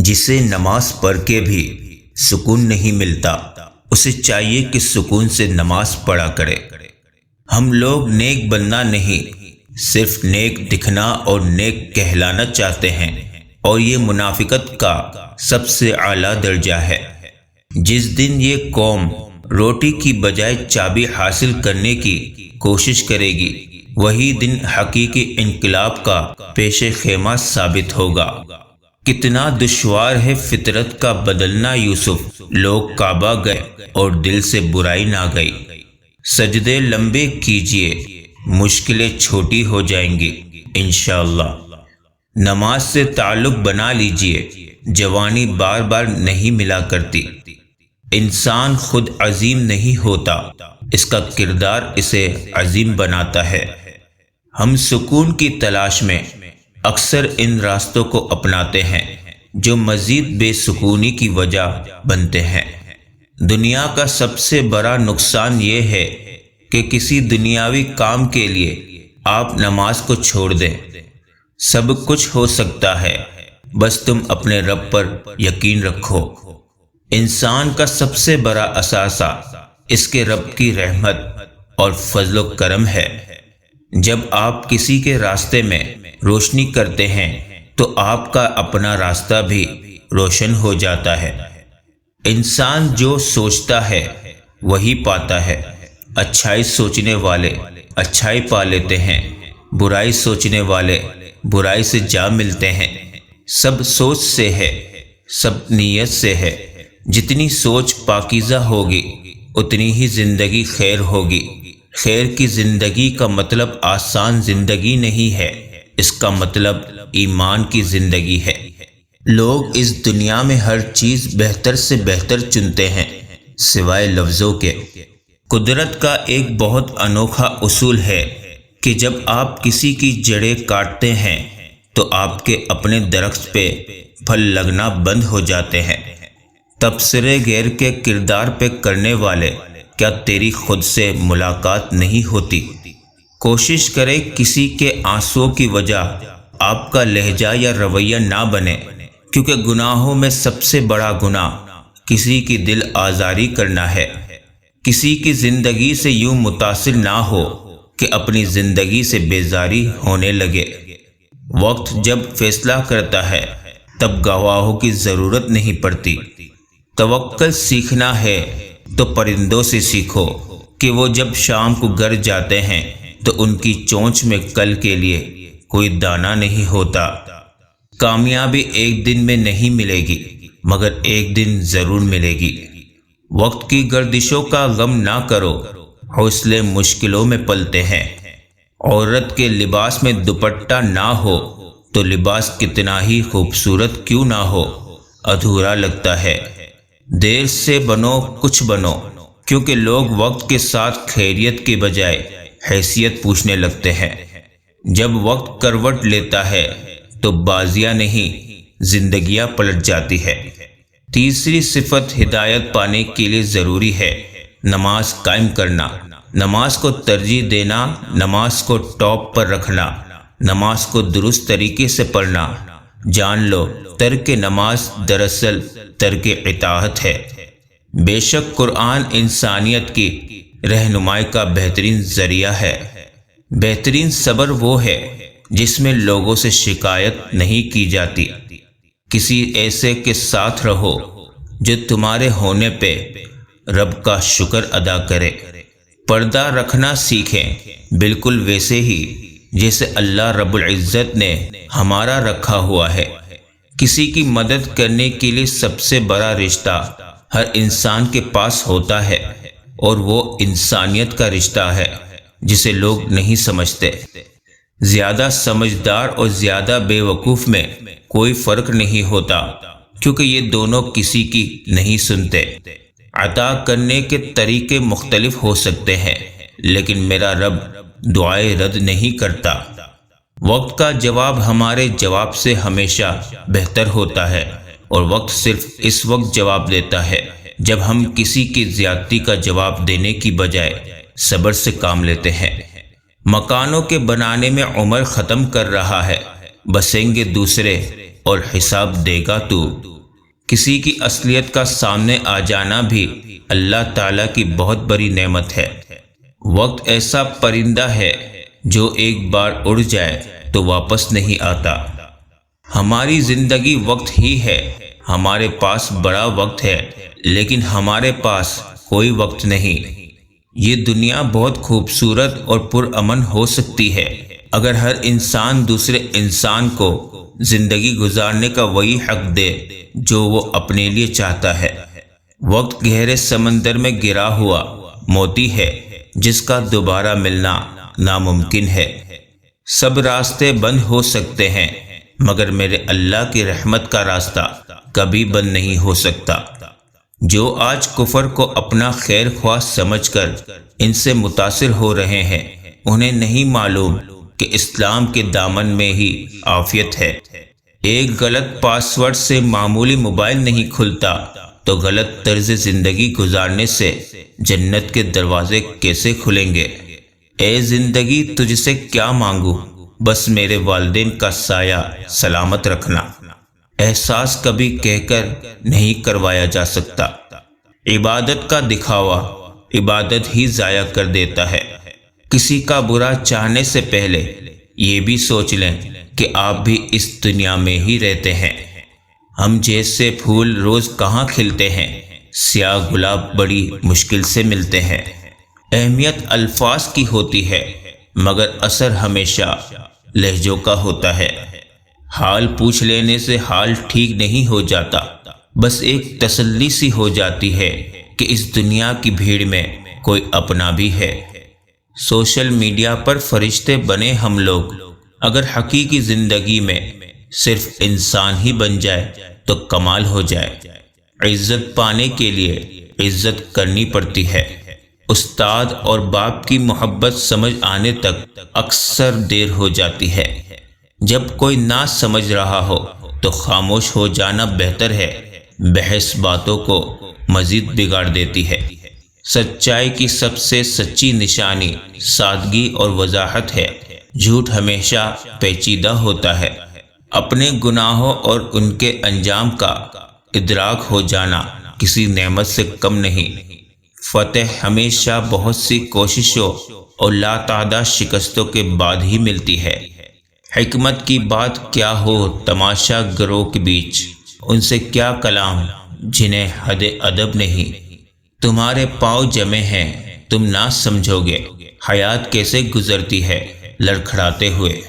جسے نماز پڑھ کے بھی سکون نہیں ملتا، اسے چاہیے کہ سکون سے نماز پڑھا کرے۔ ہم لوگ نیک بننا نہیں، صرف نیک دکھنا اور نیک کہلانا چاہتے ہیں، اور یہ منافقت کا سب سے اعلیٰ درجہ ہے۔ جس دن یہ قوم روٹی کی بجائے چابی حاصل کرنے کی کوشش کرے گی، وہی دن حقیقی انقلاب کا پیش خیمہ ثابت ہوگا۔ کتنا دشوار ہے فطرت کا بدلنا یوسف، لوگ کعبہ گئے اور دل سے برائی نہ گئی۔ سجدے لمبے کیجئے، مشکلیں چھوٹی ہو جائیں گی انشاءاللہ۔ نماز سے تعلق بنا لیجئے، جوانی بار بار نہیں ملا کرتی۔ انسان خود عظیم نہیں ہوتا، اس کا کردار اسے عظیم بناتا ہے۔ ہم سکون کی تلاش میں اکثر ان راستوں کو اپناتے ہیں جو مزید بے سکونی کی وجہ بنتے ہیں۔ دنیا کا سب سے بڑا نقصان یہ ہے کہ کسی دنیاوی کام کے لیے آپ نماز کو چھوڑ دیں۔ سب کچھ ہو سکتا ہے، بس تم اپنے رب پر یقین رکھو۔ انسان کا سب سے بڑا اثاثہ اس کے رب کی رحمت اور فضل و کرم ہے۔ جب آپ کسی کے راستے میں روشنی کرتے ہیں تو آپ کا اپنا راستہ بھی روشن ہو جاتا ہے۔ انسان جو سوچتا ہے وہی پاتا ہے۔ اچھائی سوچنے والے اچھائی پا لیتے ہیں، برائی سوچنے والے برائی سے جا ملتے ہیں۔ سب سوچ سے ہے، سب نیت سے ہے۔ جتنی سوچ پاکیزہ ہوگی اتنی ہی زندگی خیر ہوگی۔ خیر کی زندگی کا مطلب آسان زندگی نہیں ہے، اس کا مطلب ایمان کی زندگی ہے۔ لوگ اس دنیا میں ہر چیز بہتر سے بہتر چنتے ہیں سوائے لفظوں کے۔ قدرت کا ایک بہت انوکھا اصول ہے کہ جب آپ کسی کی جڑیں کاٹتے ہیں تو آپ کے اپنے درخت پہ پھل لگنا بند ہو جاتے ہیں۔ تبصرے غیر کے کردار پہ کرنے والے، کیا تیری خود سے ملاقات نہیں ہوتی؟ کوشش کرے کسی کے آنسوؤں کی وجہ آپ کا لہجہ یا رویہ نہ بنے، کیونکہ گناہوں میں سب سے بڑا گناہ کسی کی دل آزاری کرنا ہے۔ کسی کی زندگی سے یوں متاثر نہ ہو کہ اپنی زندگی سے بیزاری ہونے لگے۔ وقت جب فیصلہ کرتا ہے تب گواہوں کی ضرورت نہیں پڑتی۔ توکل سیکھنا ہے تو پرندوں سے سیکھو کہ وہ جب شام کو گھر جاتے ہیں تو ان کی چونچ میں کل کے لیے کوئی دانہ نہیں ہوتا۔ کامیابی ایک دن میں نہیں ملے گی، مگر ایک دن ضرور ملے گی۔ وقت کی گردشوں کا غم نہ کرو، حوصلے مشکلوں میں پلتے ہیں۔ عورت کے لباس میں دوپٹہ نہ ہو تو لباس کتنا ہی خوبصورت کیوں نہ ہو، ادھورا لگتا ہے۔ دیر سے بنو کچھ بنو، کیونکہ لوگ وقت کے ساتھ خیریت کے بجائے حیثیت پوچھنے لگتے ہیں۔ جب وقت کروٹ لیتا ہے تو بازیاں نہیں زندگیاں پلٹ جاتی ہے۔ تیسری صفت ہدایت پانے کے لیے ضروری ہے نماز قائم کرنا، نماز کو ترجیح دینا، نماز کو ٹاپ پر رکھنا، نماز کو درست طریقے سے پڑھنا۔ جان لو ترک نماز دراصل ترک اطاعت ہے۔ بے شک قرآن انسانیت کی رہنمائی کا بہترین ذریعہ ہے۔ بہترین صبر وہ ہے جس میں لوگوں سے شکایت نہیں کی جاتی۔ کسی ایسے کے ساتھ رہو جو تمہارے ہونے پہ رب کا شکر ادا کرے۔ پردہ رکھنا سیکھیں، بالکل ویسے ہی جیسے اللہ رب العزت نے ہمارا رکھا ہوا ہے۔ کسی کی مدد کرنے کے لیے سب سے بڑا رشتہ ہر انسان کے پاس ہوتا ہے، اور وہ انسانیت کا رشتہ ہے جسے لوگ نہیں سمجھتے۔ زیادہ سمجھدار اور زیادہ بے وقوف میں کوئی فرق نہیں ہوتا، کیونکہ یہ دونوں کسی کی نہیں سنتے۔ عطا کرنے کے طریقے مختلف ہو سکتے ہیں، لیکن میرا رب دعائیں رد نہیں کرتا۔ وقت کا جواب ہمارے جواب سے ہمیشہ بہتر ہوتا ہے، اور وقت صرف اس وقت جواب دیتا ہے جب ہم کسی کی زیادتی کا جواب دینے کی بجائے صبر سے کام لیتے ہیں۔ مکانوں کے بنانے میں عمر ختم کر رہا ہے، بسیں گے دوسرے اور حساب دے گا تو۔ کسی کی اصلیت کا سامنے آ جانا بھی اللہ تعالیٰ کی بہت بڑی نعمت ہے۔ وقت ایسا پرندہ ہے جو ایک بار اڑ جائے تو واپس نہیں آتا۔ ہماری زندگی وقت ہی ہے، ہمارے پاس بڑا وقت ہے لیکن ہمارے پاس کوئی وقت نہیں۔ یہ دنیا بہت خوبصورت اور پرامن ہو سکتی ہے اگر ہر انسان دوسرے انسان کو زندگی گزارنے کا وہی حق دے جو وہ اپنے لیے چاہتا ہے۔ وقت گہرے سمندر میں گرا ہوا موتی ہے جس کا دوبارہ ملنا ناممکن ہے۔ سب راستے بند ہو سکتے ہیں مگر میرے اللہ کی رحمت کا راستہ کبھی بند نہیں ہو سکتا۔ جو آج کفر کو اپنا خیر خواہ سمجھ کر ان سے متاثر ہو رہے ہیں، انہیں نہیں معلوم کہ اسلام کے دامن میں ہی عافیت ہے۔ ایک غلط پاس ورڈ سے معمولی موبائل نہیں کھلتا تو غلط طرز زندگی گزارنے سے جنت کے دروازے کیسے کھلیں گے؟ اے زندگی تجھ سے کیا مانگوں، بس میرے والدین کا سایہ سلامت رکھنا۔ احساس کبھی کہہ کر نہیں کروایا جا سکتا۔ عبادت کا دکھاوا عبادت ہی ضائع کر دیتا ہے۔ کسی کا برا چاہنے سے پہلے یہ بھی سوچ لیں کہ آپ بھی اس دنیا میں ہی رہتے ہیں۔ ہم جیسے پھول روز کہاں کھلتے ہیں، سیاہ گلاب بڑی مشکل سے ملتے ہیں۔ اہمیت الفاظ کی ہوتی ہے مگر اثر ہمیشہ لہجوں کا ہوتا ہے۔ حال پوچھ لینے سے حال ٹھیک نہیں ہو جاتا، بس ایک تسلی سی ہو جاتی ہے کہ اس دنیا کی بھیڑ میں کوئی اپنا بھی ہے۔ سوشل میڈیا پر فرشتے بنے ہم لوگ، اگر حقیقی زندگی میں صرف انسان ہی بن جائے تو کمال ہو جائے۔ عزت پانے کے لیے عزت کرنی پڑتی ہے۔ استاد اور باپ کی محبت سمجھ آنے تک اکثر دیر ہو جاتی ہے۔ جب کوئی نہ سمجھ رہا ہو تو خاموش ہو جانا بہتر ہے، بحث باتوں کو مزید بگاڑ دیتی ہے۔ سچائی کی سب سے سچی نشانی سادگی اور وضاحت ہے۔ جھوٹ ہمیشہ پیچیدہ ہوتا ہے۔ اپنے گناہوں اور ان کے انجام کا ادراک ہو جانا کسی نعمت سے کم نہیں۔ فتح ہمیشہ بہت سی کوششوں اور لاتعداد شکستوں کے بعد ہی ملتی ہے۔ حکمت کی بات کیا ہو تماشا گروہ کے بیچ، ان سے کیا کلام جنہیں حد ادب نہیں۔ تمہارے پاؤں جمے ہیں تم نہ سمجھو گے، حیات کیسے گزرتی ہے لڑکھڑاتے ہوئے۔